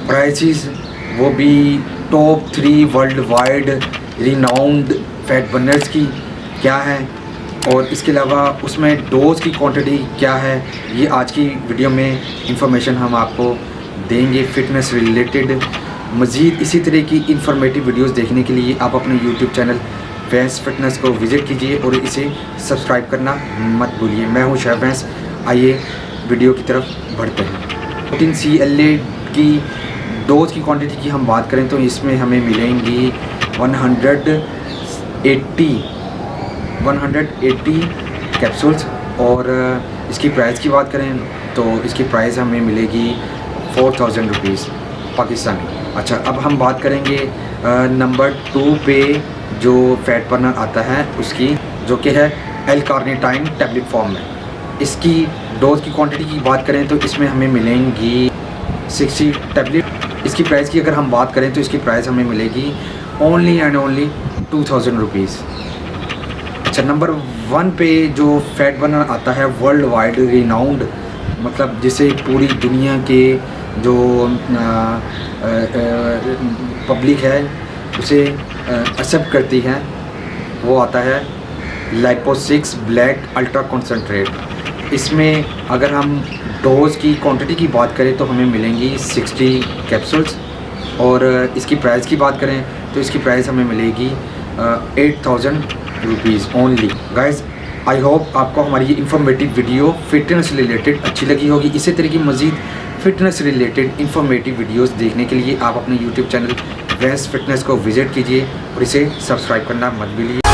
Prices वो भी top 3 world wide renowned fat Berners की क्या है, और इसके अलावा उसमें डोज की क्वांटिटी क्या है, ये आज की वीडियो में इंफॉर्मेशन हम आपको देंगे फिटनेस रिलेटेड। मज़ीद इसी तरह की इंफॉर्मेटिव वीडियोस देखने के लिए आप अपने यूट्यूब चैनल वैंस फिटनेस को विज़िट कीजिए और इसे सब्सक्राइब करना मत भूलिए। मैं हूं शेफ वैंस। आइए वीडियो की तरफ बढ़ते हैं। प्रोटीन CLA की डोज की क्वांटिटी की हम बात करें तो इसमें हमें मिलेंगी 180 कैप्सूल्स, और इसकी प्राइस की बात करें तो इसकी प्राइस हमें मिलेगी 4000 रुपीज़ पाकिस्तानी। अच्छा, अब हम बात करेंगे नंबर 2 पे जो फैट बर्नर आता है उसकी, जो कि है L-कार्निटाइन टैबलेट फॉर्म में। इसकी डोज की क्वांटिटी की बात करें तो इसमें हमें मिलेंगी 60 टैबलेट। इसकी प्राइस की अगर हम बात करें तो इसकी प्राइस हमें मिलेगी ओनली एंड ओनली 2000 रुपीज़। अच्छा, नंबर 1 पे जो फैट बर्नर आता है वर्ल्ड वाइड रिनाउंड, मतलब जिसे पूरी दुनिया के जो पब्लिक है उसे एक्सेप्ट करती है, वो आता है लाइपो-6 ब्लैक अल्ट्रा कंसंट्रेट। इसमें अगर हम डोज की क्वांटिटी की बात करें तो हमें मिलेंगी 60 कैप्सूल्स, और इसकी प्राइस की बात करें तो इसकी प्राइस हमें मिलेगी 8000 rupees only. Guys, I hope आपको हमारी ये इन्फॉर्मेटिव वीडियो फिटनेस रिलेटेड अच्छी लगी होगी। इसी तरह की मज़ीद फिटनेस रिलेटेड इन्फॉर्मेटिव वीडियोस देखने के लिए आप अपने यूट्यूब चैनल वैंस फिटनेस को विज़िट कीजिए और इसे सब्सक्राइब करना मत भूलिए।